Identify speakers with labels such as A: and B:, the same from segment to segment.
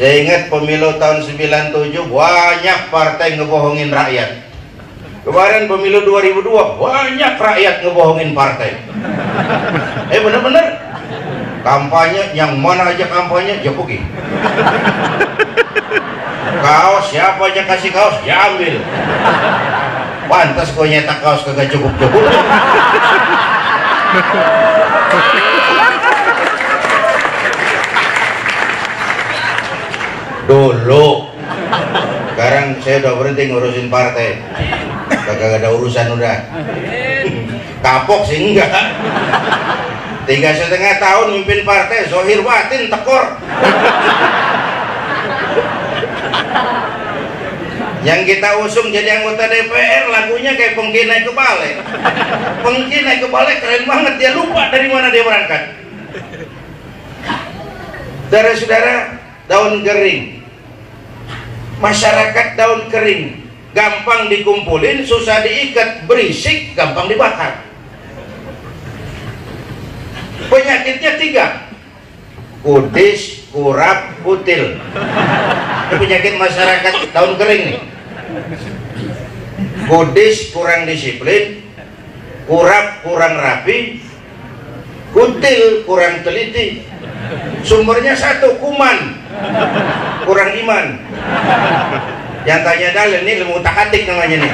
A: Saya ingat pemilu tahun 97 banyak partai ngebohongin rakyat. Kemarin pemilu 2002 banyak rakyat ngebohongin partai. Bener-bener kampanye, yang mana aja kampanye Jokowi. Kaos, siapa aja kasih kaos ya ambil. Pantas kau nyetak kaos kagak cukup-cukup. Dulu, sekarang saya udah berhenti ngurusin partai, kagak ada urusan udah. Kapok sih enggak. 3,5 tahun mimpin partai, zohir batin tekor. Yang kita usung jadi anggota DPR lagunya kayak Pengki naik ke balik. Pengki naik ke balik keren banget, dia lupa dari mana dia berangkat. Saudara-saudara, daun kering, masyarakat daun kering, gampang dikumpulin, susah diikat, berisik, gampang dibakar. Penyakitnya 3: kudis, kurap, kutil. Ini penyakit masyarakat daun kering nih. Kudis kurang disiplin, kurap kurang rapi, kutil kurang teliti. Sumbernya 1, kuman, kurang iman. Yang tanya dalil ini ilmu utak-atik namanya nih.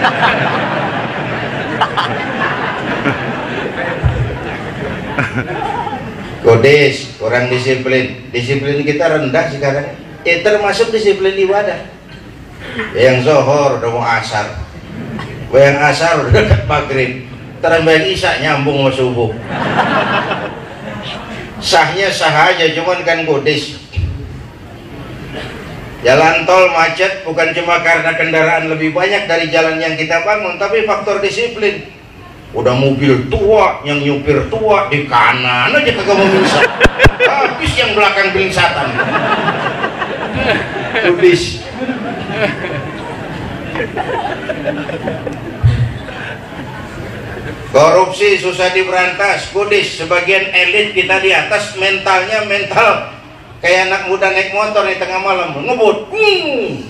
A: Kudis kurang disiplin. Disiplin kita rendah sekarang. Termasuk disiplin ibadah. Yang zohor udah mau asar, yang asar udah dekat maghrib, terambah isya nyambung sama subuh. Sahnya sah aja, cuman kan kudis. Jalan tol macet bukan cuma karena kendaraan lebih banyak dari jalan yang kita bangun, tapi faktor disiplin. Udah mobil tua, yang nyupir tua, di kanan aja kagak mau bisa. Habis yang belakang belingsatan. Kudis. Korupsi susah diberantas, kudis. Sebagian elit kita di atas mentalnya mental kayak anak muda naik motor di tengah malam ngebut,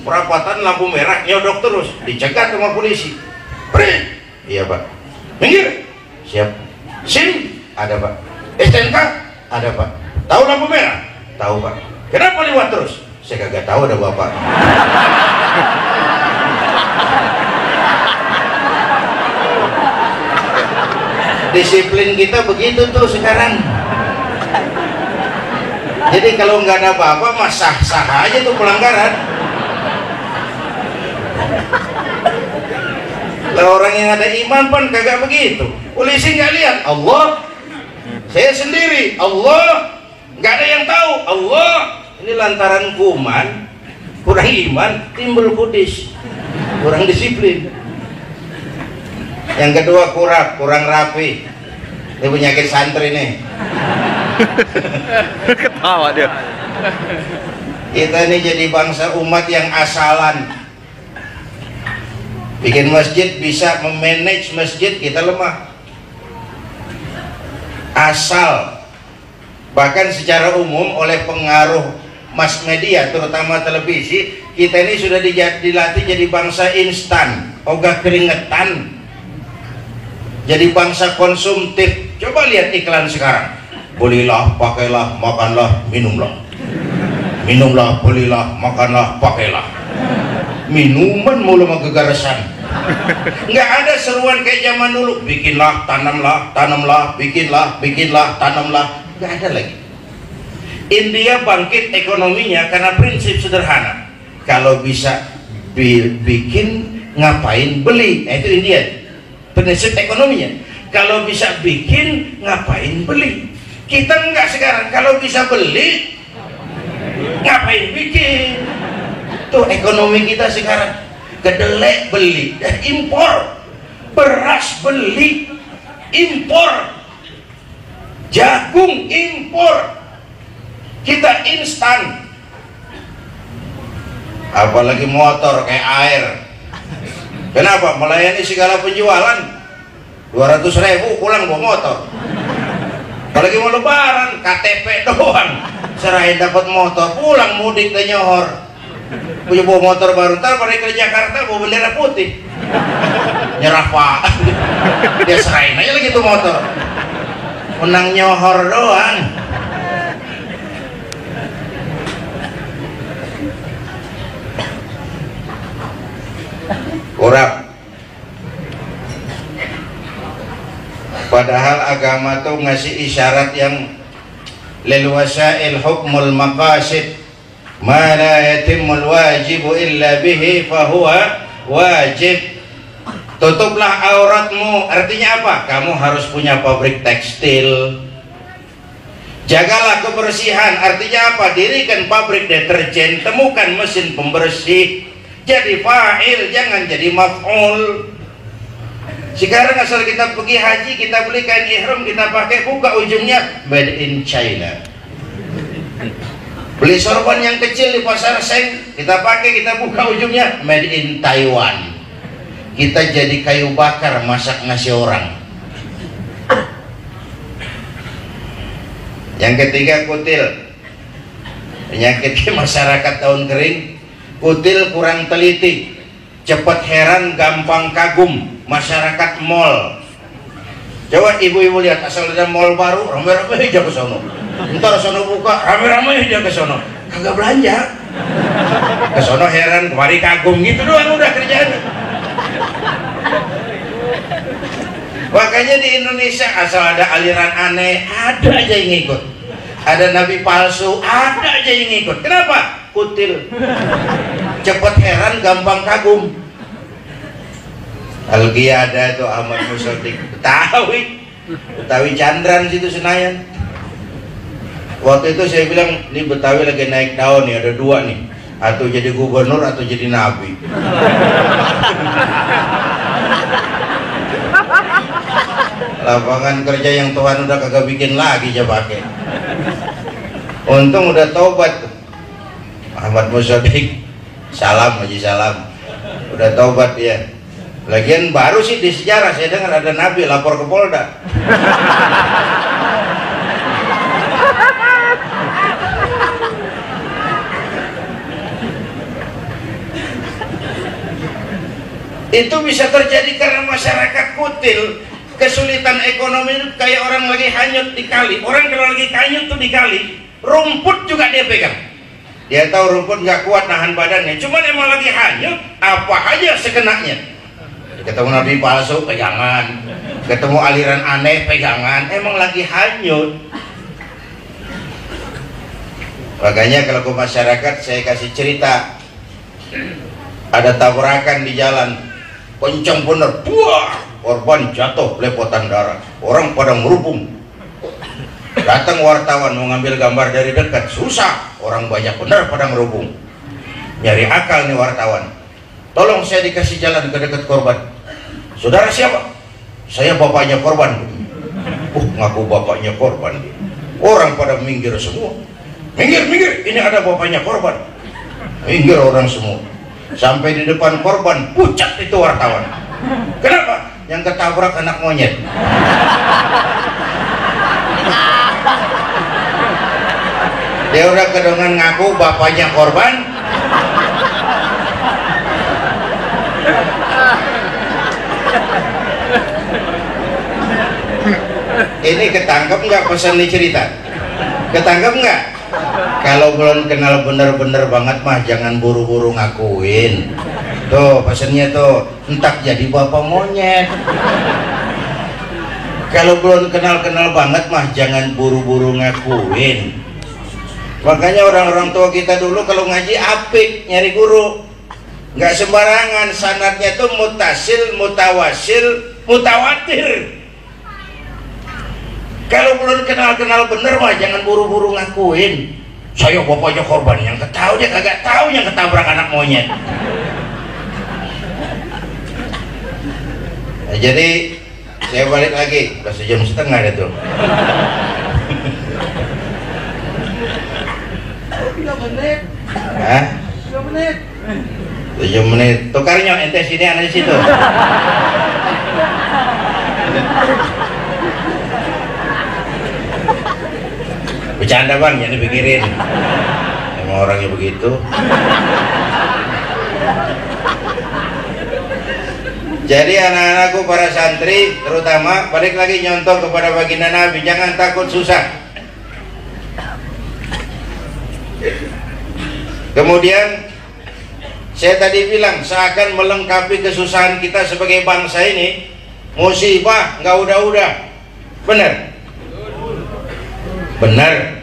A: perapatan lampu merah nyodok terus, dicegat sama polisi. Prit, iya pak. Minggir, siap. SIM ada pak. STNK ada pak. Tahu lampu merah? Tahu pak. Kenapa lewat terus? Saya kagak tahu ada bapak. Disiplin kita begitu tuh sekarang. Jadi kalau nggak ada bapak mah sah-sah aja tuh pelanggaran. Lah orang yang ada iman pun kagak begitu. Polisi nggak lihat, Allah. Saya sendiri, Allah. Nggak ada yang tahu, Allah. Ini lantaran kuman, kurang iman, timbul kudis, kurang disiplin. Yang kedua kurap, kurang rapi. Ini penyakit santri nih.
B: Ketawa dia.
A: Kita ini jadi bangsa umat yang asalan. Bikin masjid, bisa memanage masjid, kita lemah. Asal. Bahkan secara umum oleh pengaruh mass media, terutama televisi, kita ini sudah dilatih jadi bangsa instan, ogah keringetan, jadi bangsa konsumtif. Coba lihat iklan sekarang, belilah, pakailah, makanlah, minumlah. Minumlah, belilah, makanlah, pakailah. Minuman mulu sama gegarasan. Nggak ada seruan kayak zaman dulu, bikinlah, tanamlah, tanamlah, bikinlah, bikinlah, tanamlah. Nggak ada lagi. India bangkit ekonominya karena prinsip sederhana, kalau bisa bikin ngapain beli. Itu India prinsip ekonominya, kalau bisa bikin ngapain beli. Kita enggak sekarang, kalau bisa beli ngapain bikin. Tuh ekonomi kita sekarang, kedelai beli, impor, beras beli, impor, jagung impor. Kita instan, apalagi motor kayak air. Kenapa? Melayani segala penjualan. 200.000 pulang bawa motor. Apalagi mau lebaran, KTP doang. Serahin dapat motor, pulang mudik dan nyohor. Punya bawa motor baru, ntar pada ke Jakarta bawa bendera putih. Nyerah Pak. Dia serahin aja lagi tuh motor. Menang nyohor doang. Kurang. Padahal agama tuh ngasih isyarat yang lil wasail hukmul maqasid ma la yatimul wajibu illa bihi fahuwa wajib. Tutuplah auratmu, artinya apa? Kamu harus punya pabrik tekstil. Jagalah kebersihan, artinya apa? Dirikan pabrik deterjen, temukan mesin pembersih. Jadi fa'il, jangan jadi maf'ul. Sekarang asal kita pergi haji, kita beli kain ihram, kita pakai, buka ujungnya made in China. Beli sorban yang kecil di pasar Seng, kita pakai, kita buka ujungnya made in Taiwan. Kita jadi kayu bakar masak nasi orang. Yang ketiga kutil. Penyakit masyarakat tahun kering. Kutil kurang teliti, cepat heran, gampang kagum. Masyarakat mall. Coba ibu-ibu lihat, asal ada mall baru, rame-rame aja ke sono. Ntar sono buka, rame-rame aja ke sono. Kagak belanja. Ke sono heran, kemari kagum, gitu doang udah kerjaan. Makanya di Indonesia asal ada aliran aneh, ada aja yang ngikut. Ada nabi palsu, ada aja yang ngikut. Kenapa? Kutil. Cepet heran, gampang kagum. Al-Qiyadah itu Ahmad Musodik Betawi Chandran situ Senayan. Waktu itu saya bilang, ini Betawi lagi naik daun nih, ada dua nih, atau jadi gubernur atau jadi nabi. Lapangan kerja yang Tuhan udah kagak bikin lagi aja pakai. Untung udah taubat Ahmad Musodik. Salam Haji Salam. Udah taubat dia. Lagian baru sih di sejarah saya dengar ada nabi lapor ke Polda. Itu bisa terjadi karena masyarakat kutil. Kesulitan ekonomi itu kayak orang lagi hanyut di kali. Orang kalau lagi hanyut tuh di kali, rumput juga dia pegang. Dia tahu rumput nggak kuat nahan badannya, cuman emang lagi hanyut, apa aja sekenanya. Ketemu nabi palsu, pegangan. Ketemu aliran aneh, pegangan. Emang lagi hanyut. Makanya kalau ke masyarakat saya kasih cerita, ada tabrakan di jalan, kencang bener, buah, korban jatuh belepotan darah, orang pada merubung. Datang wartawan mau ngambil gambar dari dekat, susah, orang banyak bener pada merubung. Nyari akal nih wartawan, tolong saya dikasih jalan ke dekat korban. Saudara siapa? Saya bapaknya korban. Ngaku bapaknya korban. Orang pada minggir semua. Minggir, minggir, ini ada bapaknya korban. Minggir orang semua. Sampai di depan korban, pucat itu wartawan. Kenapa? Yang ketabrak anak monyet. Dia udah kedongan ngaku bapaknya korban. Ini ketangkep nggak pesan nih cerita? Ketangkep nggak? Kalau belum kenal bener-bener banget mah jangan buru-buru ngakuin. Tuh pesannya tuh, entak jadi bapak monyet. Kalau belum kenal-kenal banget mah jangan buru-buru ngakuin. Makanya orang-orang tua kita dulu kalau ngaji apik nyari guru, nggak sembarangan. Sanadnya tuh mutasil, mutawasil, mutawatir. Kalau belum kenal-kenal bener mah jangan buru-buru ngakuin. Saya bapaknya korban, yang ketahu dia kagak tahu yang ketabrak anak monyet. Nah, jadi saya balik lagi, udah 1,5 jam itu.
B: 3 menit.
A: Hah?
B: 3 menit.
A: 7 menit. Tukarnya ente sini ada di situ. Bercanda bang, jangan dipikirin. Emang orangnya begitu. Jadi anak-anakku para santri terutama, balik lagi nyontoh kepada baginda Nabi, jangan takut susah. Kemudian saya tadi bilang seakan melengkapi kesusahan kita sebagai bangsa ini, musibah nggak udah-udah. Bener? Bener?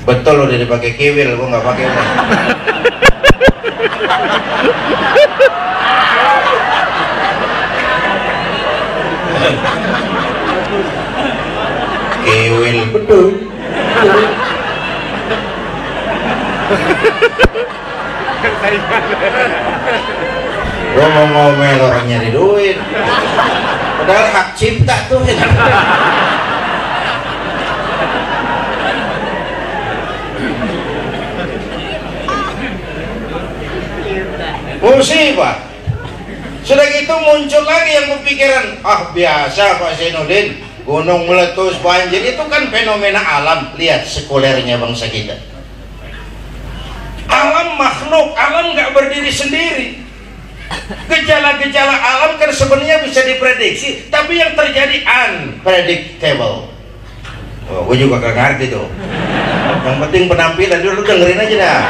A: Betul udah dipakai kiwil, gua nggak pakai udah. Kiwil betul. Gua mau ngomel orang nyari duit, padahal hak cipta tuh. Musibah. Sudah gitu muncul lagi yang berpikiran, ah biasa Pak Zainuddin, gunung meletus, banjir, itu kan fenomena alam. Lihat sekulernya bangsa kita. Alam makhluk, alam nggak berdiri sendiri. Gejala-gejala alam kan sebenarnya bisa diprediksi, tapi yang terjadi unpredictable. Oh, gue juga gak ngerti tuh. Yang penting penampilan dulu, dengerin aja dah.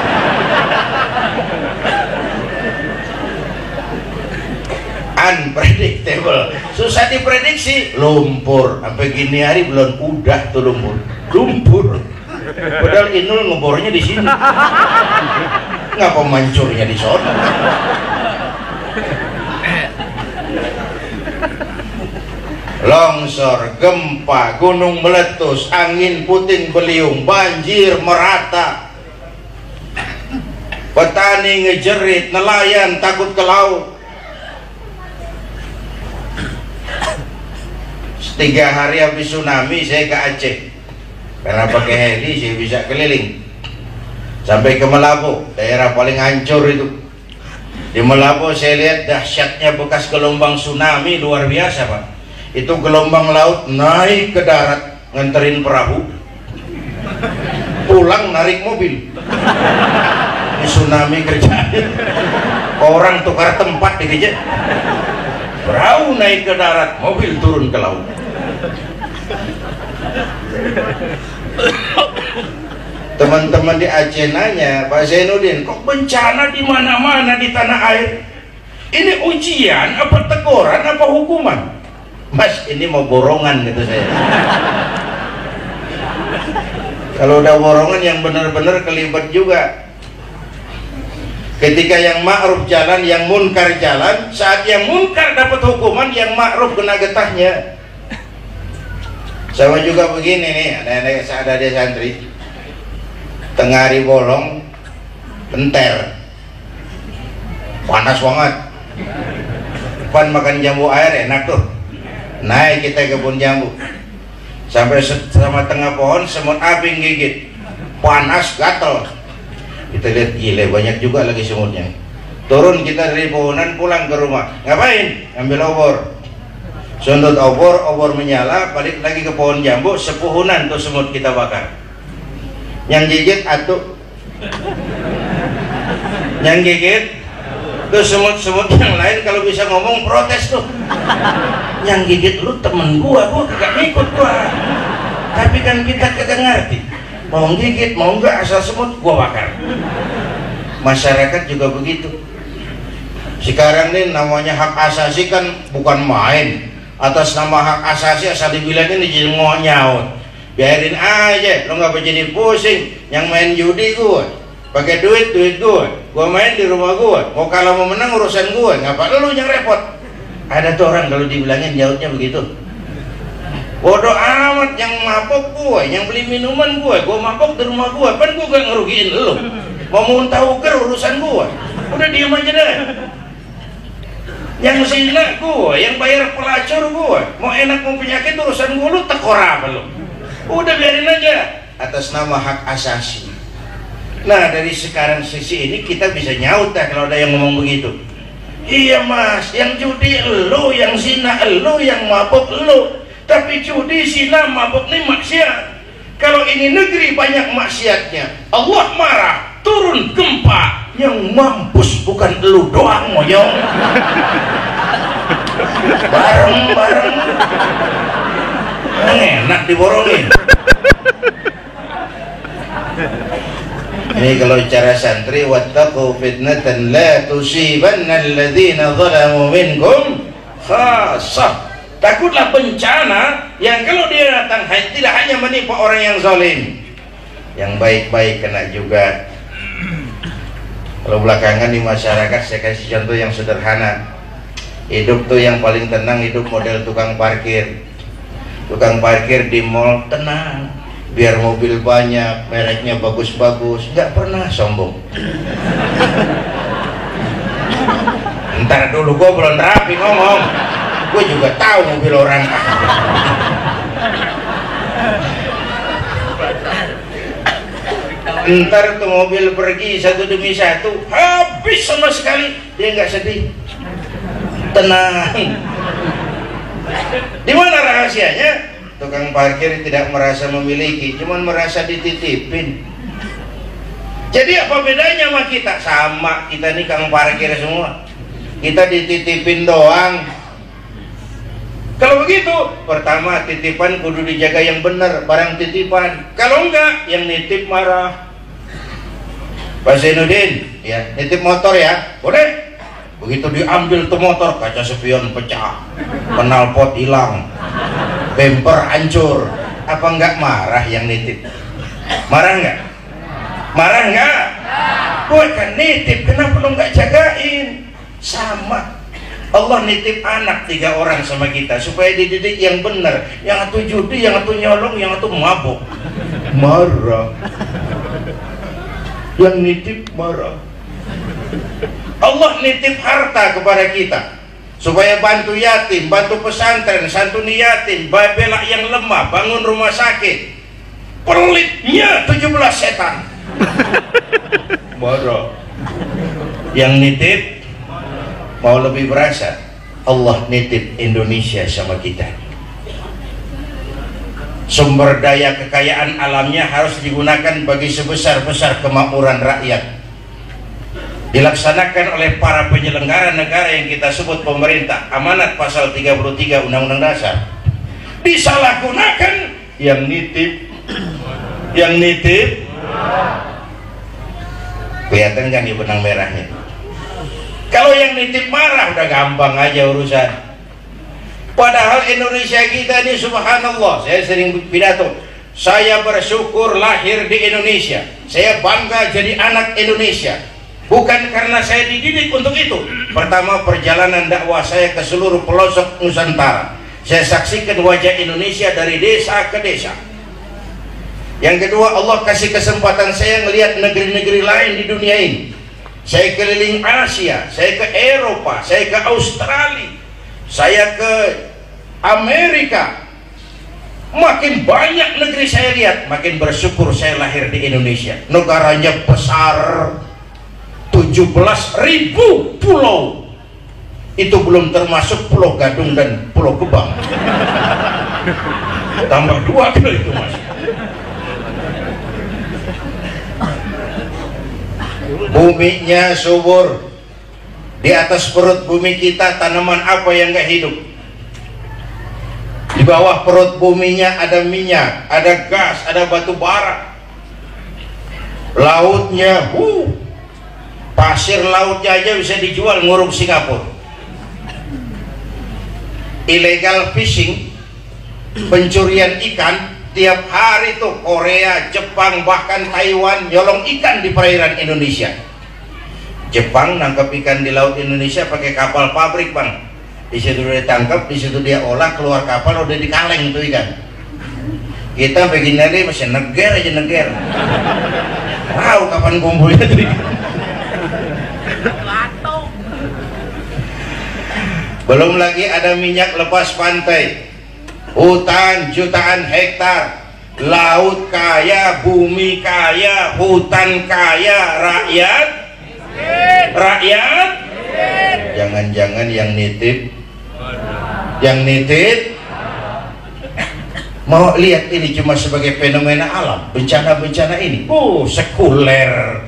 A: Unpredictable, susah diprediksi. Lumpur, sampai gini hari belum udah tuh lumpur. Padahal Inul ngebornya di sini. Ngapa mancurnya di sana? Longsor, gempa, gunung meletus, angin puting beliung, banjir merata. Petani ngejerit, nelayan takut ke laut. 3 hari habis tsunami saya ke Aceh, karena pakai heli saya bisa keliling sampai ke Melambo, daerah paling hancur itu. Di Melambo saya lihat dahsyatnya bekas gelombang tsunami, luar biasa Pak. Itu gelombang laut naik ke darat nganterin perahu, pulang narik mobil. Di tsunami kerjanya orang tukar tempat dikejar, perahu naik ke darat, mobil turun ke laut. Teman-teman di Aceh nanya, Pak Zainuddin, kok bencana di mana-mana di tanah air? Ini ujian apa teguran apa hukuman? Mas, ini mau borongan gitu saya. Kalau udah borongan yang benar-benar kelibat juga. Ketika yang ma'ruf jalan, yang munkar jalan, saat yang munkar dapat hukuman, yang ma'ruf kena getahnya. Sama juga begini nih, ada di santri, tengah hari bolong, enter, panas banget, pan makan jambu air enak tuh, naik kita ke kebun jambu, sampai sama tengah pohon semut api gigit, panas gatel, kita lihat gile banyak juga lagi semutnya, turun kita dari pohonan pulang ke rumah, ngapain? Ambil obor. Sondot obor menyala, balik lagi ke pohon jambu, sepuhunan tuh semut kita bakar. Yang gigit atuh, yang gigit tuh semut-semut yang lain kalau bisa ngomong protes tuh. Yang gigit lu temen gua kagak ngikut gua. Tapi kan kita kagak ngerti, mau gigit mau enggak asal semut gua bakar. Masyarakat juga begitu. Sekarang nih namanya hak asasi kan bukan main. Atas nama hak asasi asal dibilangin jadi nyaut, biarin aja, lo nggak jadi pusing. Yang main judi gue, pakai duit gue main di rumah gue, mau kalah mau menang urusan gue, ngapa lo yang repot? Ada tuh orang kalau dibilangin nyautnya begitu. Bodoh amat, yang mabok gue, yang beli minuman gue mabok di rumah gue, kan gue gak ngerugiin lo. Mau muntah uker urusan gue, udah diem aja deh. Yang zina gue, yang bayar pelacur gue, mau enak mau penyakit urusan gue, lu tekor apa lu? Udah biarin aja, atas nama hak asasi. Nah dari sekarang sisi ini kita bisa nyaut dah kalau ada yang ngomong begitu. Iya mas, yang judi lu, yang zina lu, yang mabuk lu. Tapi judi, zina, mabuk nih maksiat. Kalau ini negeri banyak maksiatnya, Allah marah, turun gempa, yang mampus bukan elu doang moyong. Bareng-bareng enak diborongin. Ini kalau cara santri, wattaqu fitnatan la tusibanna alladzina zalamu minkum khassah. Takutlah bencana yang kalau dia datang tidak hanya menimpa orang yang zalim, yang baik-baik kena juga. Kalau belakangan di masyarakat, saya kasih contoh yang sederhana. Hidup tuh yang paling tenang, hidup model tukang parkir. Tukang parkir di mall tenang, biar mobil banyak, mereknya bagus-bagus, nggak pernah sombong. Ntar dulu gue belum rapi ngomong, gue juga tahu mobil orang. Ntar tuh mobil pergi satu demi satu, habis sama sekali, dia nggak sedih, tenang. Di mana rahasianya? Tukang parkir tidak merasa memiliki, cuman merasa dititipin. Jadi apa bedanya sama kita? Sama, kita nih kang parkir semua, kita dititipin doang. Kalau begitu, pertama titipan kudu dijaga yang benar, barang titipan. Kalau enggak, yang nitip marah. Pak Zainuddin, ya nitip motor ya, boleh. Begitu diambil tuh motor, kaca spion pecah, knalpot hilang, bemper hancur, apa enggak marah yang nitip? Marah enggak? Marah enggak? Gue kan nitip, kenapa lo enggak jagain? Sama, Allah nitip anak 3 orang sama kita supaya dididik yang benar. Yang satu judi, yang satu nyolong, yang satu mabuk, marah. Yang nitip marah. Allah nitip harta kepada kita supaya bantu yatim, bantu pesantren, santuni yatim, bela yang lemah, bangun rumah sakit. Pelitnya 17 setan. Marah. Yang nitip mau lebih berasa, Allah nitip Indonesia sama kita. Sumber daya kekayaan alamnya harus digunakan bagi sebesar-besar kemakmuran rakyat, dilaksanakan oleh para penyelenggara negara yang kita sebut pemerintah. Amanat pasal 33 Undang-Undang Dasar. Disalahgunakan, yang nitip kelihatan kan di benang merahnya. Kalau yang nitip marah udah gampang aja urusan. Padahal Indonesia kita ini subhanallah, saya sering pidato, saya bersyukur lahir di Indonesia, saya bangga jadi anak Indonesia. Bukan karena saya dididik untuk itu. Pertama, perjalanan dakwah saya ke seluruh pelosok Nusantara, saya saksikan wajah Indonesia dari desa ke desa. Yang kedua, Allah kasih kesempatan saya melihat negeri-negeri lain di dunia ini. Saya keliling Asia, saya ke Eropa, saya ke Australia, saya ke Amerika. Makin banyak negeri saya lihat, makin bersyukur saya lahir di Indonesia. Negaranya besar, 17.000 pulau. Itu belum termasuk Pulau Gadung dan Pulau Gebang. Tambah 2 kali itu mas. Buminya subur. Di atas perut bumi kita tanaman apa yang gak hidup? Di bawah perut buminya ada minyak, ada gas, ada batu bara. Lautnya, pasir lautnya aja bisa dijual ngurung Singapura. Illegal fishing, pencurian ikan, tiap hari tuh Korea, Jepang, bahkan Taiwan nyolong ikan di perairan Indonesia. Jepang nangkap ikan di laut Indonesia pakai kapal pabrik bang. Di situ dia tangkap, di situ dia olah, keluar kapal udah dikaleng tuh ikan. Kita begini nih masih neger aja neger. Tahu kapan kumpulnya tuh ikan. Belum lagi ada minyak lepas pantai, hutan jutaan hektar, laut kaya, bumi kaya, hutan kaya, rakyat jangan-jangan yang nitip Mau lihat ini cuma sebagai fenomena alam, bencana-bencana ini. Oh, sekuler.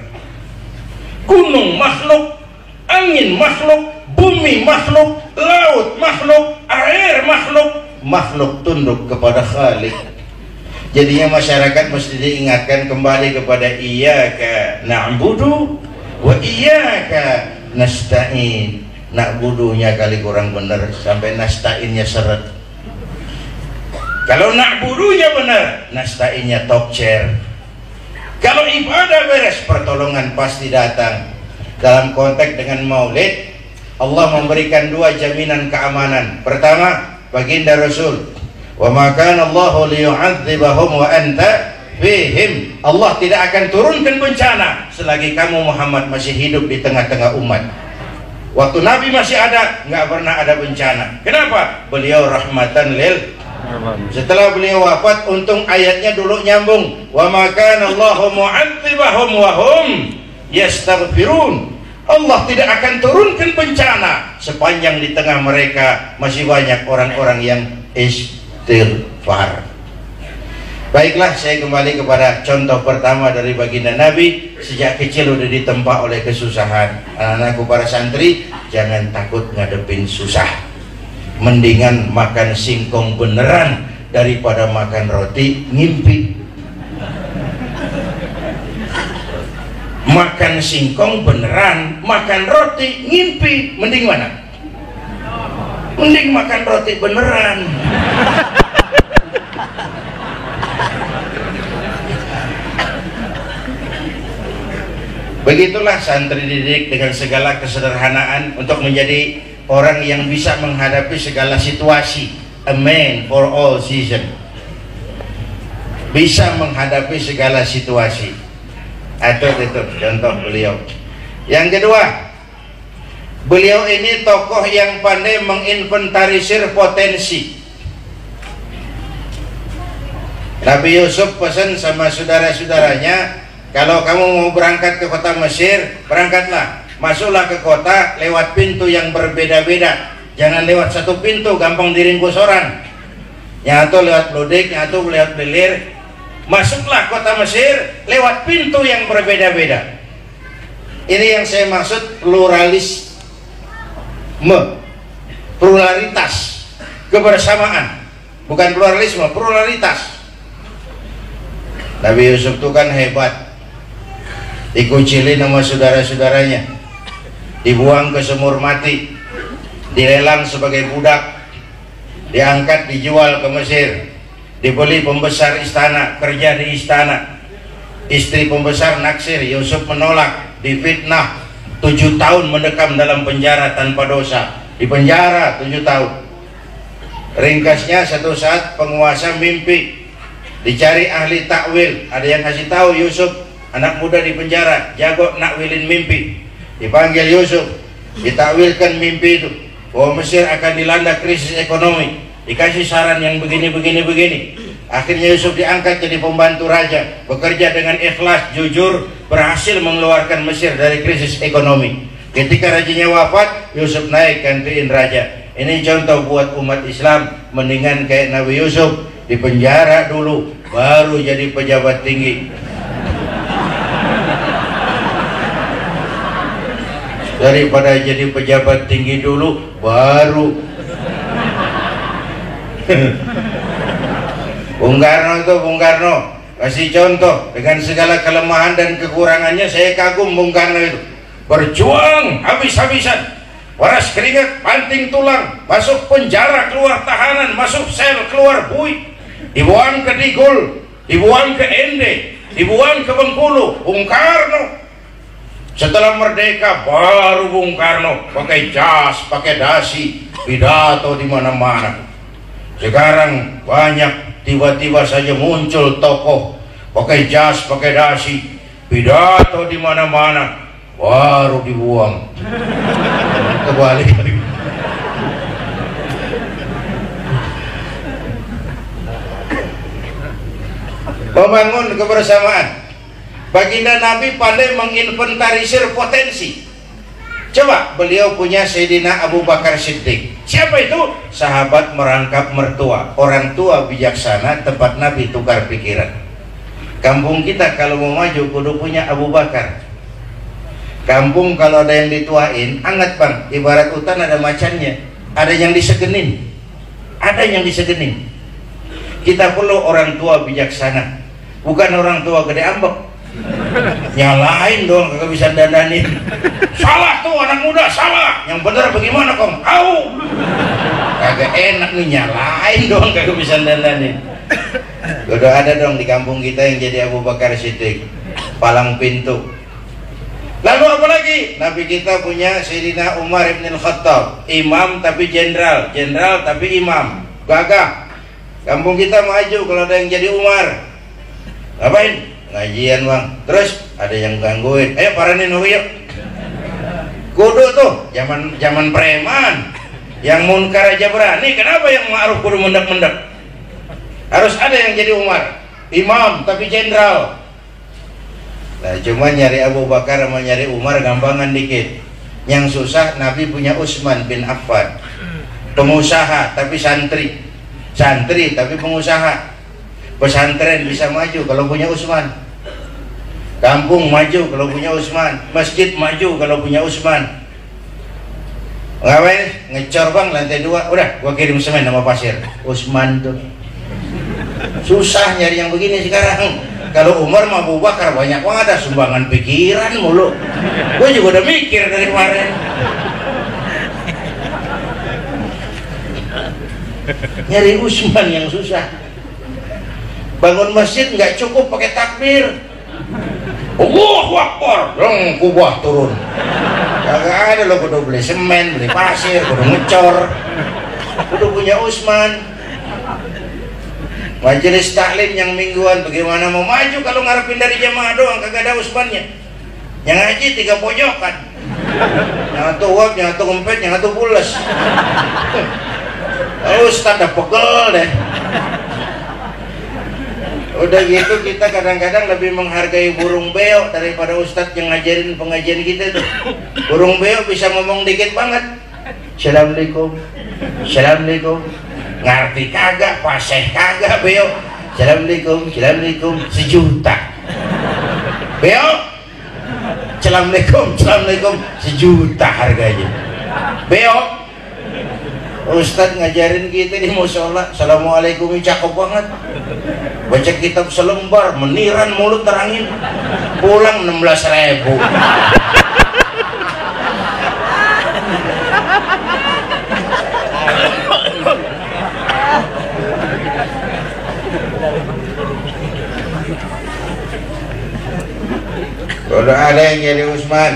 A: Gunung makhluk, angin makhluk, bumi makhluk, laut makhluk, air makhluk, makhluk tunduk kepada Khalik. Jadinya masyarakat mesti diingatkan kembali kepada iyyaka na'budu wa iyyaka nasta'in. Na'budunya kali kurang benar, sampai nasta'innya seret. Kalau na'budunya benar, nasta'innya top chair. Kalau ibadah beres, pertolongan pasti datang. Dalam konteks dengan maulid, Allah memberikan dua jaminan keamanan. Pertama, baginda Rasul, wa ma kana Allahu liyu'adzibahum wa anta fihim. Allah tidak akan turunkan bencana selagi kamu Muhammad masih hidup di tengah-tengah umat. Waktu Nabi masih ada, nggak pernah ada bencana. Kenapa? Beliau rahmatan lil. Setelah beliau wafat, untung ayatnya dulu nyambung. Wa ma kana Allahu mu'adzibahum wa hum yastaghfirun. Allah tidak akan turunkan bencana sepanjang di tengah mereka masih banyak orang-orang yang istighfar. Baiklah, saya kembali kepada contoh pertama dari baginda Nabi. Sejak kecil udah ditempa oleh kesusahan. Anak-anakku para santri, jangan takut ngadepin susah. Mendingan makan singkong beneran daripada makan roti ngimpi. Makan singkong beneran, makan roti ngimpi, mending mana? Mending makan roti beneran. Begitulah santri didik dengan segala kesederhanaan untuk menjadi orang yang bisa menghadapi segala situasi. A man for all season. Bisa menghadapi segala situasi. Atau itu contoh beliau. Yang kedua, beliau ini tokoh yang pandai menginventarisir potensi. Nabi Yusuf pesan sama saudara-saudaranya, kalau kamu mau berangkat ke kota Mesir, berangkatlah, masuklah ke kota lewat pintu yang berbeda-beda. Jangan lewat satu pintu, gampang diringkus orang. Yang satu lewat Blodik, yang satu lewat Belir. Masuklah kota Mesir lewat pintu yang berbeda-beda. Ini yang saya maksud pluralisme, pluralitas, kebersamaan. Bukan pluralisme, pluralitas. Nabi Yusuf itu kan hebat. Dikucilin sama saudara-saudaranya, dibuang ke sumur mati, dilelang sebagai budak, diangkat dijual ke Mesir, dibeli pembesar istana, kerja di istana. Istri pembesar naksir, Yusuf menolak, difitnah, 7 tahun mendekam dalam penjara tanpa dosa, di penjara 7 tahun. Ringkasnya, satu saat penguasa mimpi, dicari ahli takwil, ada yang kasih tahu Yusuf, anak muda di penjara, jago nakwilin mimpi. Dipanggil Yusuf, ditakwilkan mimpi itu, bahwa Mesir akan dilanda krisis ekonomi. Dikasih saran yang begini. Akhirnya Yusuf diangkat jadi pembantu raja, bekerja dengan ikhlas, jujur, berhasil mengeluarkan Mesir dari krisis ekonomi. Ketika rajanya wafat, Yusuf naik gantiin raja. Ini contoh buat umat Islam, mendingan kayak Nabi Yusuf, di penjara dulu, baru jadi pejabat tinggi. Daripada jadi pejabat tinggi dulu, baru. Bung Karno kasih contoh dengan segala kelemahan dan kekurangannya. Saya kagum Bung Karno itu, berjuang habis-habisan, waras keringat, banting tulang, masuk penjara, keluar tahanan, masuk sel, keluar bui, dibuang ke Digul, dibuang ke Ende, dibuang ke Bengkulu. Bung Karno setelah merdeka baru Bung Karno pakai jas, pakai dasi, pidato di mana-mana. Sekarang banyak tiba-tiba saja muncul tokoh pakai jas, pakai dasi, pidato di mana-mana, baru dibuang. Kembali. Membangun kebersamaan. Baginda Nabi pandai menginventarisir potensi. Coba beliau punya Sayyidina Abu Bakar Siddiq. Siapa itu? Sahabat merangkap mertua. Orang tua bijaksana, tempat Nabi tukar pikiran. Kampung kita kalau mau maju kudu punya Abu Bakar. Kampung kalau ada yang dituain, anget bang, ibarat hutan ada macannya, ada yang disegenin, ada yang disegenin. Kita perlu orang tua bijaksana, bukan orang tua gede ambek. Nyalain dong, kagak bisa dandanin. Salah tuh anak muda, salah. Yang bener bagaimana kong? Kau kagak enak nih, nyalain dong, kagak bisa dandanin. Udah ada dong di kampung kita yang jadi Abu Bakar Siddiq, palang pintu. Lalu apa lagi? Nabi kita punya Sayyidina Umar ibn Khattab, imam tapi jenderal, jenderal tapi imam, gagah. Kampung kita maju kalau ada yang jadi Umar. Ngapain? Ngajian bang. Terus ada yang gangguin, ayo paranin yuk. Kudu tuh zaman preman, yang munkar aja berani. Kenapa yang ma'ruf kudu mendek-mendek? Harus ada yang jadi Umar, imam tapi jenderal. Nah cuma nyari Abu Bakar sama nyari Umar gampangan dikit. Yang susah Nabi punya Utsman bin Affan, pengusaha tapi santri, santri tapi pengusaha. Pesantren bisa maju kalau punya Utsman, kampung maju kalau punya Utsman, masjid maju kalau punya Utsman. Ngapain? Ngecor bang lantai 2, udah gua kirim semen sama pasir. Utsman tuh susah nyari yang begini sekarang. Kalau Umar sama Abu Bakar banyak banget ada sumbangan pikiran mulu. Gue juga udah mikir dari kemarin. Nyari Utsman yang susah. Bangun masjid nggak cukup pakai takbir. Allahu Akbar, dong kubah turun. Kagak ada lo, kudu beli semen, beli pasir, kudu ngecor, kudu punya Utsman. Majelis taklim yang mingguan bagaimana mau maju kalau ngarepin dari jamaah doang, kagak ada Utsmannya. Yang ngaji 3 pojokan, yang satu uap, yang satu kempet, yang satu pules. Ustaz dah pegel deh. Udah gitu kita kadang-kadang lebih menghargai burung beo daripada ustadz yang ngajarin pengajian kita tuh. Burung beo bisa ngomong dikit banget. Assalamualaikum, assalamualaikum. Ngerti kagak, paseh kagak beo. Assalamualaikum, assalamualaikum, sejuta. Beo, assalamualaikum, assalamualaikum, sejuta harganya. Beo, ustadz ngajarin kita di musola, assalamualaikum, cakep banget. Baca kitab selembar, meniran mulut terangin, pulang 16.000. Kalau ada yang jadi Utsman.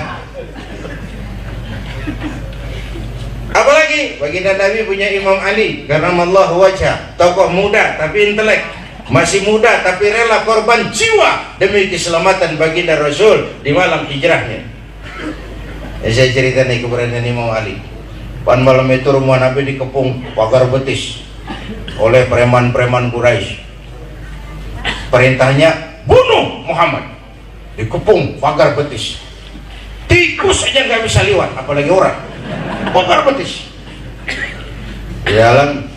A: Apalagi baginda Nabi punya Imam Ali karramallahu wajhah, tokoh muda tapi intelek. Masih muda tapi rela korban jiwa demi keselamatan baginda Rasul di malam hijrahnya. Saya cerita nih keberanian Imam Ali. Pan malam itu rumah Nabi dikepung pagar betis oleh preman-preman Quraisy. Perintahnya bunuh Muhammad. Dikepung pagar betis. Tikus aja nggak bisa lewat, apalagi orang. Pagar betis. Di dalam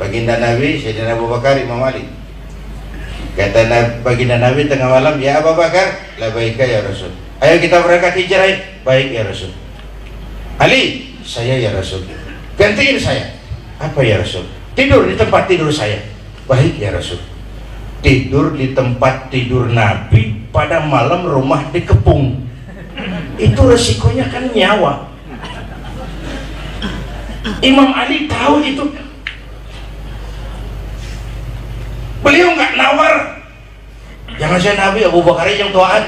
A: baginda Nabi Sayyidina Abu Bakar, Imam Ali. Kata baginda Nabi tengah malam, ya Abu Bakar, labaika ya Rasul. Ayo kita berangkat hijrah. Baik ya Rasul. Ali, saya ya Rasul. Gantiin saya. Apa ya Rasul? Tidur di tempat tidur saya. Baik ya Rasul. Tidur di tempat tidur Nabi pada malam rumah dikepung. Itu resikonya kan nyawa. Imam Ali tahu itu. Beliau nggak nawar, jangan saya Nabi, Abu Bakar yang tuaan.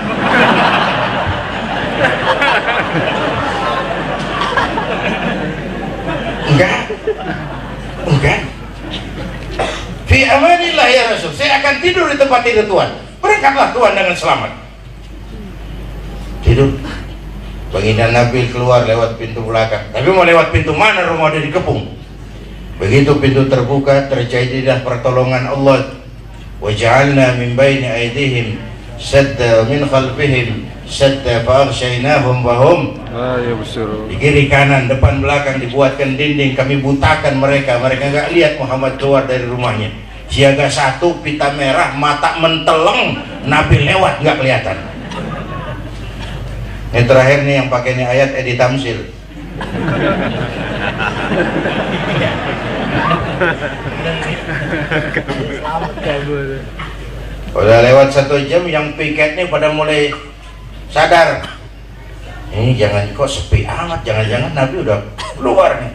A: Enggak. Fi amanillah ya Rasul, saya akan tidur di tempat tidur Tuhan. Berangkatlah Tuhan dengan selamat. Tidur. Baginda Nabi keluar lewat pintu belakang. Tapi mau lewat pintu mana, rumah dia dikepung. Begitu pintu terbuka, terjadilah pertolongan Allah. Waj'alna min baini aydihim sadda min khalfihim Sattafaghshaynahum fahum
C: Ya besul.
A: di kiri kanan depan belakang dibuatkan dinding, kami butakan mereka nggak lihat Muhammad keluar dari rumahnya. Siaga satu, pita merah, mata menteleng, Nabi lewat nggak kelihatan. Yang terakhir nih yang pakai ini ayat Edi Tamsil. Udah lewat 1 jam, yang piketnya pada mulai sadar. Ini jangan kok sepi amat, jangan-jangan Nabi udah keluar nih.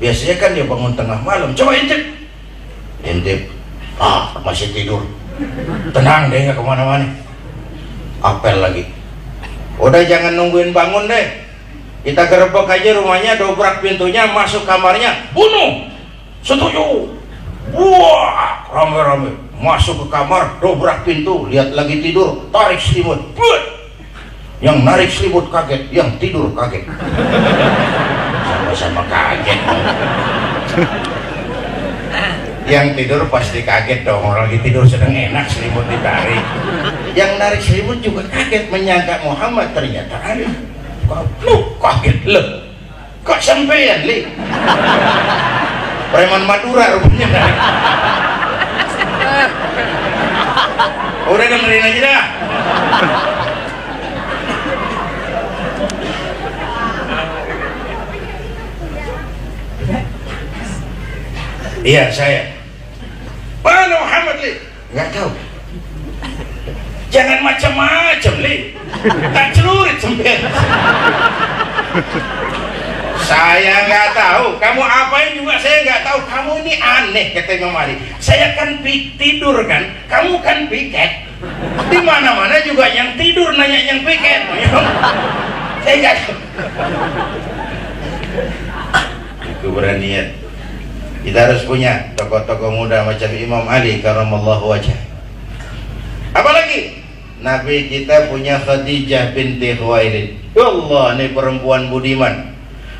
A: Biasanya kan dia bangun tengah malam. Coba intip, masih tidur. Tenang deh, nggak kemana-mana. Apel lagi. Udah jangan nungguin bangun deh. Kita gerebek aja rumahnya, dobrak pintunya, masuk kamarnya, bunuh. Setuju. Wah, rame-rame. Masuk ke kamar, dobrak pintu, lihat lagi tidur, tarik selimut. Yang narik selimut kaget, yang tidur kaget. Sama-sama kaget. Yang tidur pasti kaget dong, orang lagi tidur sedang enak selimut ditarik. Yang narik selimut juga kaget, menyangka Muhammad, ternyata ada. Kaget loh. Kok sampean li? Preman Madura rupanya. Udah dengerin aja dah. Iya saya. Mana Muhammad li? Nggak tahu. Jangan macam-macam li. Tak celurit sampai. Saya nggak tahu. Kamu apain juga saya nggak tahu. Kamu ini aneh kata Imam Ali. Saya kan tidur kan. Kamu kan piket. Di mana-mana juga yang tidur nanya yang piket. Saya nggak tahu. Keberanian. Kita harus punya tokoh-tokoh muda macam Imam Ali karamallahu wajhah. Apalagi Nabi kita punya Khadijah binti Khuwailid. Ya Allah, ini perempuan budiman.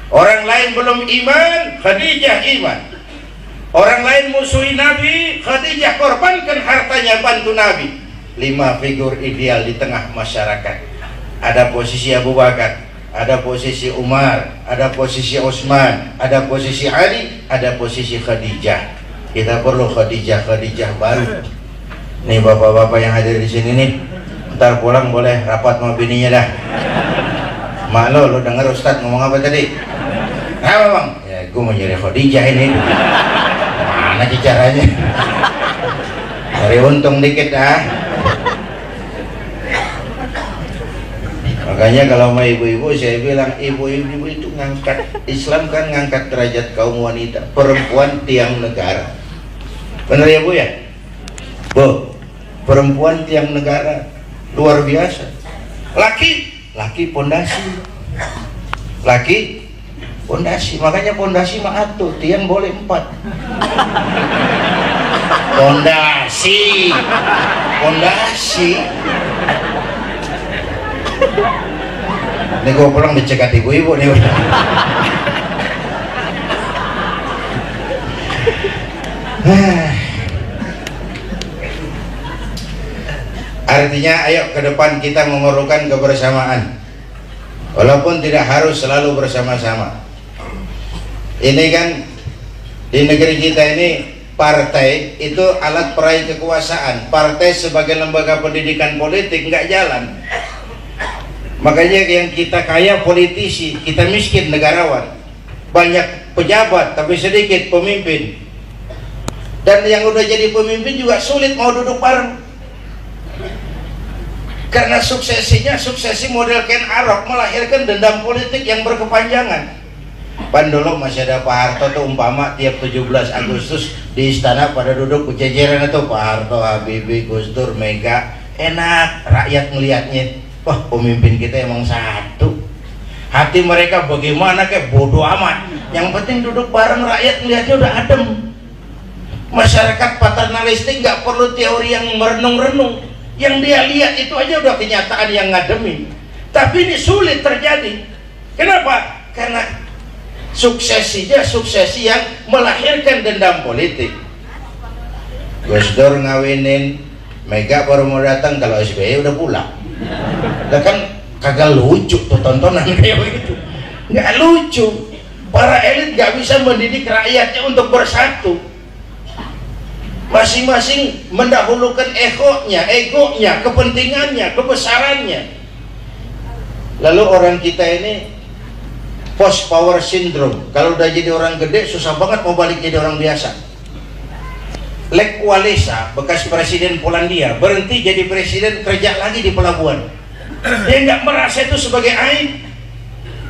A: Orang lain belum iman, Khadijah iman. Orang lain musuhi Nabi, Khadijah korbankan hartanya bantu Nabi. 5 figur ideal di tengah masyarakat. Ada posisi Abu Bakar, ada posisi Umar, ada posisi Utsman, ada posisi Ali, ada posisi Khadijah. Kita perlu Khadijah baru. Nih bapak-bapak yang hadir di sini nih, ntar pulang boleh rapat sama bininya dah. Mak lo denger Ustadz ngomong apa tadi? Apa bang? Ya gue mau nyari Khadijah ini. Mana sih caranya? Cari untung dikit dah. Makanya kalau sama ibu-ibu saya bilang, ibu-ibu itu ngangkat Islam kan, ngangkat derajat kaum wanita. Perempuan tiang negara. Benar ya Bu ya? Bu, perempuan tiang negara luar biasa. Laki pondasi. Laki pondasi. Makanya pondasi mah atuh, tiang boleh 4. Pondasi. Ini gue pulang dicegat ibu-ibu nih. Artinya ayo ke depan kita memerlukan kebersamaan, walaupun tidak harus selalu bersama-sama. Ini kan di negeri kita ini partai itu alat peraih kekuasaan. Partai sebagai lembaga pendidikan politik nggak jalan. Makanya yang kita kaya politisi, kita miskin negarawan. Banyak pejabat tapi sedikit pemimpin. Dan yang udah jadi pemimpin juga sulit mau duduk bareng. Karena suksesi model Ken Arok melahirkan dendam politik yang berkepanjangan. Pan dulu masih ada Pak Harto tuh, umpama tiap 17 Agustus di istana pada duduk berjejeran itu Pak Harto, Habibie, Gus Dur, Mega. Enak rakyat melihatnya. Wah, pemimpin kita emang satu. Hati mereka bagaimana kayak bodoh amat. Yang penting duduk bareng, rakyat melihatnya udah adem. Masyarakat paternalistik nggak perlu teori yang merenung-renung. Yang dia lihat itu aja udah kenyataan yang ngademin. Tapi ini sulit terjadi. Kenapa? Karena suksesi yang melahirkan dendam politik. Gus Dur ngawinin, Mega baru mau datang, kalau SBY udah pulang. Nah kan kagak lucu tuh tontonan kayak begitu, nggak lucu. Para elit nggak bisa mendidik rakyatnya untuk bersatu, masing-masing mendahulukan egonya, kepentingannya, kebesarannya. Lalu orang kita ini post power syndrome, kalau udah jadi orang gede susah banget mau balik jadi orang biasa. Lech Walesa, bekas presiden Polandia, berhenti jadi presiden, kerja lagi di pelabuhan. Dia nggak merasa itu sebagai aib.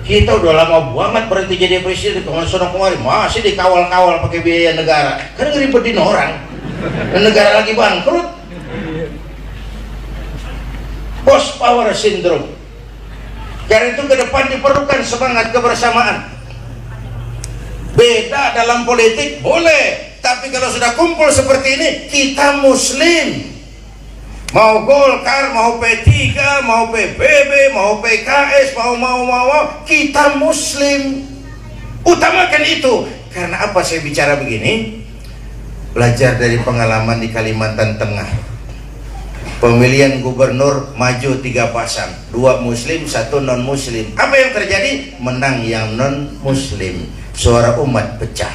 A: Kita udah lama banget berhenti jadi presiden, kemarin masih dikawal-kawal pakai biaya negara, kan ngeribetin orang, dan negara lagi bangkrut. Post power syndrome. Karena itu ke depan diperlukan semangat kebersamaan. Beda dalam politik boleh, tapi kalau sudah kumpul seperti ini, kita Muslim. Mau Golkar, mau P3, mau PBB, mau PKS, mau kita Muslim. Utamakan itu. Karena apa saya bicara begini? Belajar dari pengalaman di Kalimantan Tengah. Pemilihan gubernur maju 3 pasang, 2 Muslim, 1 non Muslim. Apa yang terjadi? Menang yang non Muslim. Suara umat pecah.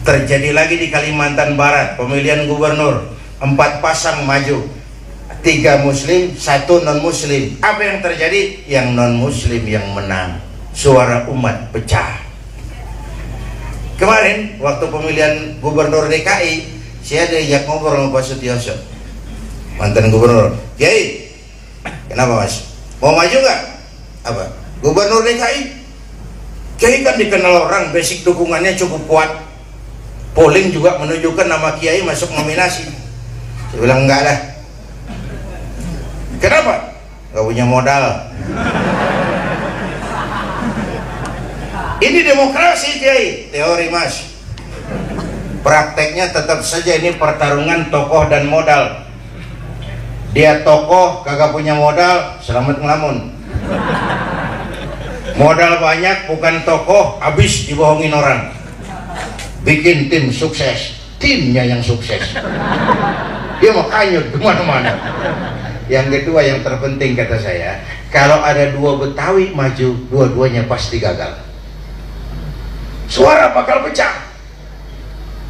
A: Terjadi lagi di Kalimantan Barat, pemilihan gubernur 4 pasang maju, 3 Muslim, 1 non Muslim. Apa yang terjadi? Yang non Muslim yang menang. Suara umat pecah. Kemarin waktu pemilihan gubernur DKI, saya diajak ngobrol sama Pak Sutioso, mantan gubernur. Kiai, kenapa Mas? Mau maju nggak? Apa? Gubernur DKI? Kiai kan dikenal orang, basic dukungannya cukup kuat. Polling juga menunjukkan nama Kiai masuk nominasi. Saya bilang enggak dah. Kenapa? Gak punya modal. Ini demokrasi Kiai, teori Mas. Prakteknya tetap saja ini pertarungan tokoh dan modal. Dia tokoh kagak punya modal, selamat ngelamun. Modal banyak bukan tokoh, habis dibohongin orang. Bikin tim sukses, timnya yang sukses. Dia mau kanyut kemana-mana. Yang kedua yang terpenting kata saya, kalau ada 2 Betawi maju, dua-duanya pasti gagal. Suara bakal pecah.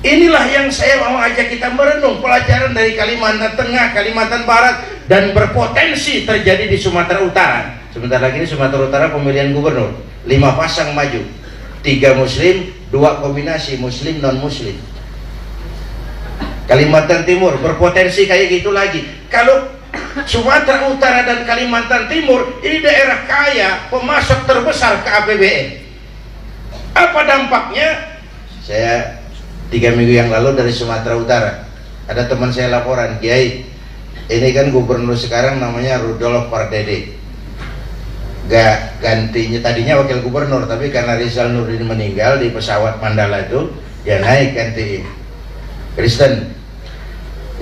A: Inilah yang saya mau ajak kita merenung, pelajaran dari Kalimantan Tengah, Kalimantan Barat, dan berpotensi terjadi di Sumatera Utara. Sebentar lagi ini Sumatera Utara pemilihan gubernur, 5 pasang maju, 3 Muslim, 2 kombinasi Muslim non Muslim. Kalimantan Timur berpotensi kayak gitu lagi. Kalau Sumatera Utara dan Kalimantan Timur ini daerah kaya, pemasok terbesar ke APBN. Apa dampaknya? Saya 3 minggu yang lalu dari Sumatera Utara, ada teman saya laporan, Kiai, ini kan gubernur sekarang namanya Rudolf Pardede. Gak gantinya, tadinya wakil gubernur, tapi karena Rizal Nurdin meninggal di pesawat Mandala itu, dia naik ganti Kristen.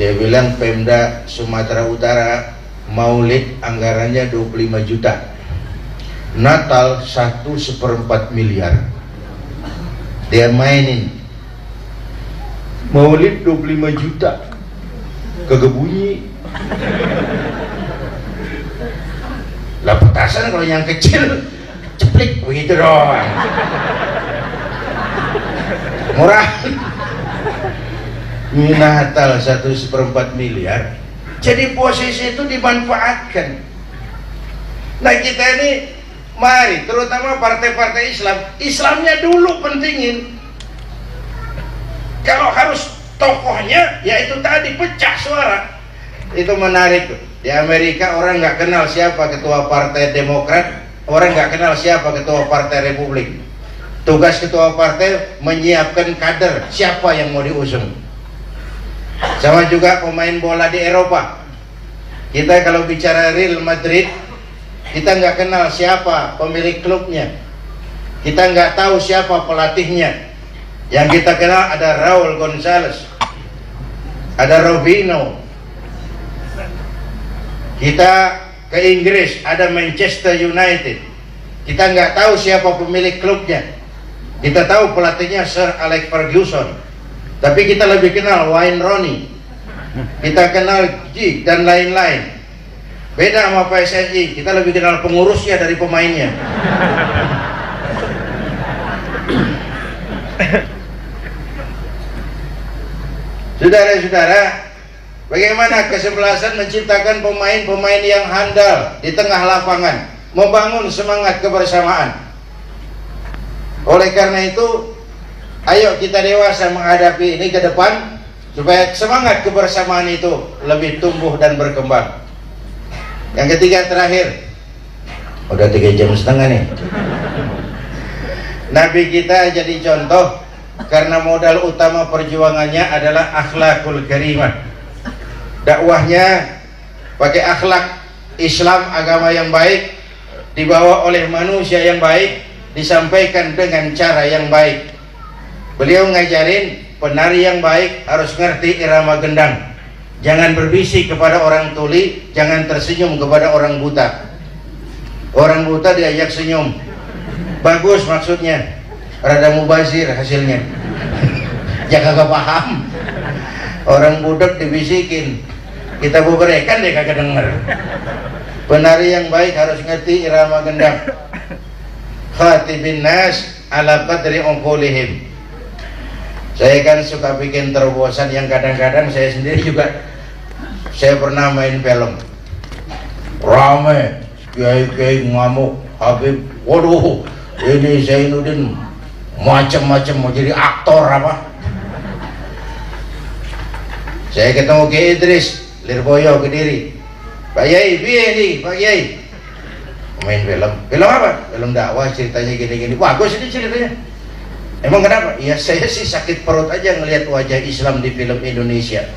A: Dia bilang Pemda Sumatera Utara maulid anggarannya 25 juta, Natal 1/4 miliar. Dia mainin maulid 25 juta, kagak bunyi. Lah petasan kalau yang kecil ceplik begitu doang, murah. Natal 1/4 miliar. Jadi posisi itu dimanfaatkan. Nah kita ini mari, terutama partai-partai Islam, Islamnya dulu pentingin. Kalau harus tokohnya, ya itu tadi pecah suara. Itu menarik. Di Amerika orang nggak kenal siapa ketua partai Demokrat, orang nggak kenal siapa ketua partai Republik. Tugas ketua partai menyiapkan kader siapa yang mau diusung. Sama juga pemain bola di Eropa. Kita kalau bicara Real Madrid, kita nggak kenal siapa pemilik klubnya, kita nggak tahu siapa pelatihnya. Yang kita kenal ada Raul Gonzalez, ada Robinho. Kita ke Inggris ada Manchester United, kita nggak tahu siapa pemilik klubnya, kita tahu pelatihnya Sir Alex Ferguson. Tapi kita lebih kenal Wayne Rooney, kita kenal Giggs dan lain-lain. Beda sama PSSI, kita lebih kenal pengurusnya dari pemainnya. Saudara-saudara, bagaimana kesebelasan menciptakan pemain-pemain yang handal di tengah lapangan, membangun semangat kebersamaan. Oleh karena itu, ayo kita dewasa menghadapi ini ke depan, supaya semangat kebersamaan itu lebih tumbuh dan berkembang. Yang ketiga terakhir, udah 3,5 jam nih. Nabi kita jadi contoh karena modal utama perjuangannya adalah akhlakul karimah. Dakwahnya pakai akhlak Islam, agama yang baik, dibawa oleh manusia yang baik, disampaikan dengan cara yang baik. Beliau ngajarin penari yang baik harus ngerti irama gendang. Jangan berbisik kepada orang tuli, jangan tersenyum kepada orang buta. Orang buta diajak senyum, bagus maksudnya, rada mubazir hasilnya. Jangan kagak paham. Orang budak dibisikin, kita bubrekan dia kagak denger. Penari yang baik harus ngerti irama gendang. Khatibin nas ala qadri uqulihim. Saya kan suka bikin terobosan yang kadang-kadang saya sendiri juga, saya pernah main film rame, kiai-kiai ngamuk, Habib, waduh ini Zainuddin macam-macam mau jadi aktor apa. Saya ketemu Kiai Idris Lirboyo Kediri, Pak Yai, piye nih Pak Yai, main film apa? Film dakwah, ceritanya gini-gini, bagus ini ceritanya. Emang kenapa? Ya saya sih sakit perut aja ngelihat wajah Islam di film Indonesia.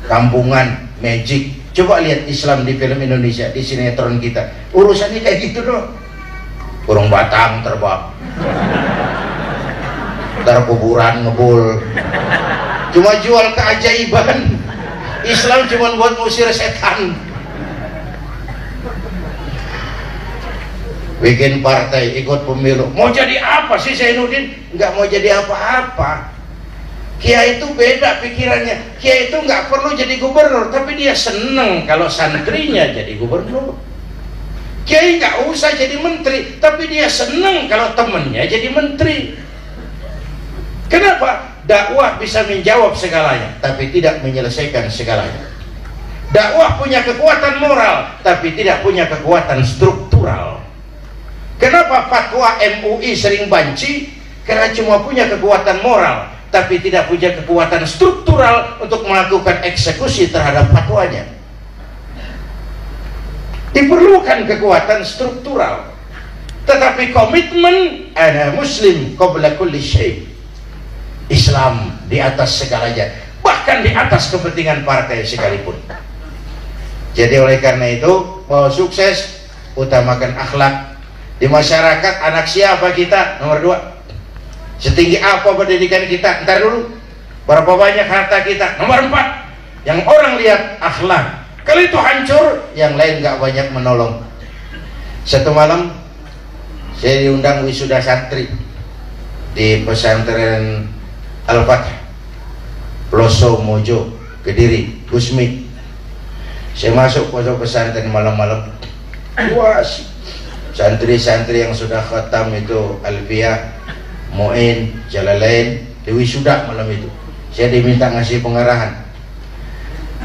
A: Kampungan, magic. Coba lihat Islam di film Indonesia, di sinetron kita. Urusannya kayak gitu dong. Burung batang terbang, ntar kuburan ngebul. Cuma jual keajaiban. Islam cuma buat ngusir setan. Bikin partai, ikut pemilu, mau jadi apa sih Zainuddin? Nggak mau jadi apa-apa. Kiai itu beda pikirannya. Kiai itu nggak perlu jadi gubernur, tapi dia seneng kalau santrinya jadi gubernur. Kiai nggak usah jadi menteri, tapi dia seneng kalau temennya jadi menteri. Kenapa? Dakwah bisa menjawab segalanya, tapi tidak menyelesaikan segalanya. Dakwah punya kekuatan moral, tapi tidak punya kekuatan struktural. Kenapa fatwa MUI sering banci? Karena cuma punya kekuatan moral, tapi tidak punya kekuatan struktural untuk melakukan eksekusi terhadap fatwanya. Diperlukan kekuatan struktural, tetapi komitmen ana muslim qabla kulli syai'. Islam di atas segalanya, bahkan di atas kepentingan partai sekalipun. Jadi oleh karena itu, mau sukses, utamakan akhlak. Di masyarakat, anak siapa kita? Nomor 2. Setinggi apa pendidikan kita? Ntar dulu. Berapa banyak harta kita? Nomor 4. Yang orang lihat akhlak. Kalau itu hancur, yang lain nggak banyak menolong. Satu malam saya diundang wisuda santri di pesantren Al-Fatih Ploso Mojo Kediri Gusmi. Saya masuk pondok pesantren malam-malam, puas. Santri-santri yang sudah khatam itu Alfiyah, Mu'in, Jalalain, diwisuda malam itu. Saya diminta ngasih pengarahan.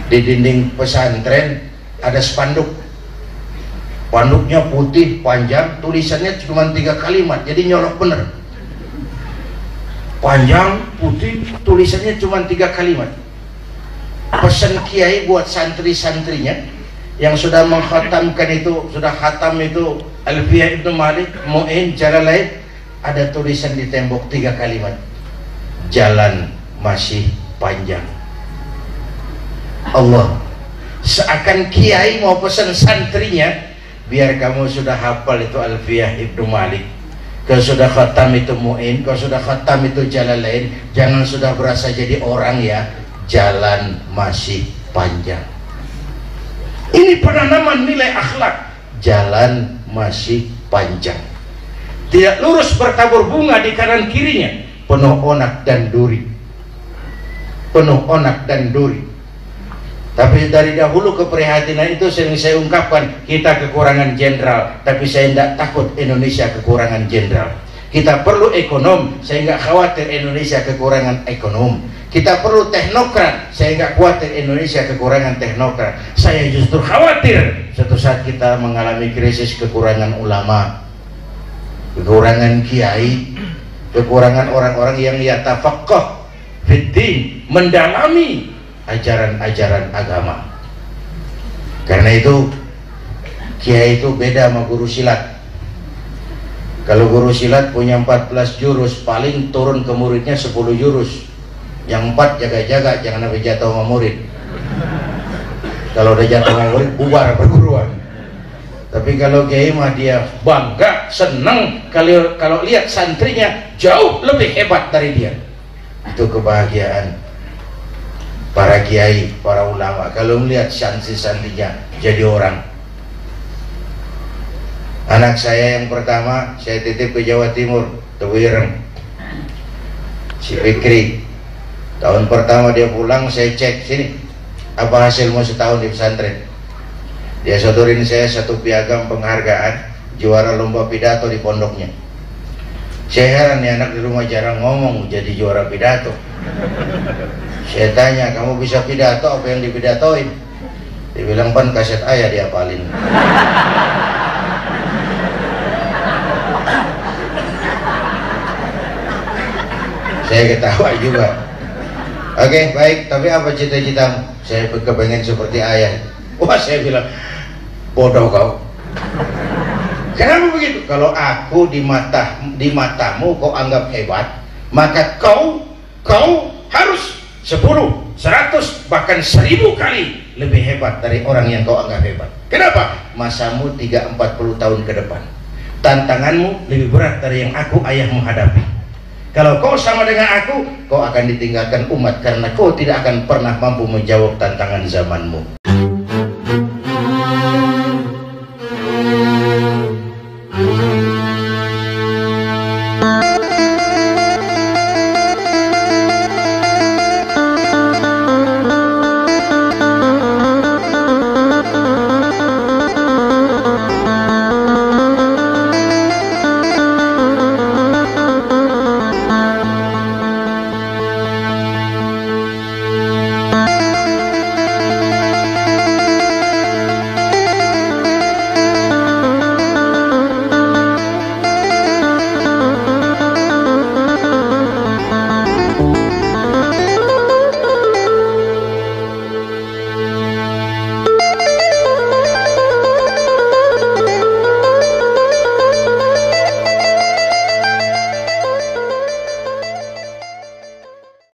A: Di dinding pesantren ada spanduk. Spanduknya putih, panjang, tulisannya cuma 3 kalimat, jadi nyolok bener. Panjang, putih, tulisannya cuma 3 kalimat. Pesan kiai buat santri-santrinya yang sudah mengkhatamkan itu, sudah khatam itu Alfiyah Ibnu Malik, Mu'in, Jalalain, ada tulisan di tembok 3 kalimat, jalan masih panjang. Allah, seakan kiai mau pesan santrinya, biar kamu sudah hafal itu Alfiyah Ibnu Malik, kau sudah khatam itu Mu'in, kau sudah khatam itu Jalalain, jangan sudah berasa jadi orang ya, jalan masih panjang. Ini penanaman nilai akhlak. Jalan masih panjang, tidak lurus bertabur bunga di kanan kirinya, penuh onak dan duri, penuh onak dan duri. Tapi dari dahulu keprihatinan itu sering saya ungkapkan, kita kekurangan jenderal, tapi saya tidak takut Indonesia kekurangan jenderal. Kita perlu ekonom, saya nggak khawatir Indonesia kekurangan ekonom. Kita perlu teknokrat, saya nggak khawatir Indonesia kekurangan teknokrat. Saya justru khawatir suatu saat kita mengalami krisis kekurangan ulama, kekurangan kiai, kekurangan orang-orang yang yatafaqah fiddin, mendalami ajaran-ajaran agama. Karena itu kiai itu beda sama guru silat. Kalau guru silat punya 14 jurus, paling turun ke muridnya 10 jurus. Yang 4 jaga-jaga jangan sampai jatuh sama murid. Kalau udah jatuh sama murid, bubar perguruan. Tapi kalau kiai mah dia bangga, senang kalau lihat santrinya jauh lebih hebat dari dia. Itu kebahagiaan para kiai, para ulama kalau melihat santri-santrinya jadi orang. Anak saya yang pertama saya titip ke Jawa Timur, Tewireng, si Fikri. Tahun pertama dia pulang, saya cek, sini apa hasilmu setahun di pesantren. Dia sodorin saya satu piagam penghargaan juara lomba pidato di pondoknya. Saya heran nih anak di rumah jarang ngomong jadi juara pidato. Saya tanya, kamu bisa pidato, apa yang dipidatoin? Dia bilang, pan kaset ayah diapalin. Saya ketawa juga. Oke, baik, tapi apa cita-citamu? Saya kepengen seperti ayah. Wah, saya bilang, bodoh kau. Kenapa begitu? Kalau aku di matamu kau anggap hebat, maka kau harus 10, 100, bahkan 1000 kali lebih hebat dari orang yang kau anggap hebat. Kenapa? Masamu 30-40 tahun ke depan. Tantanganmu lebih berat dari yang aku ayahmu hadapi. Kalau kau sama dengan aku, kau akan ditinggalkan umat karena kau tidak akan pernah mampu menjawab tantangan zamanmu.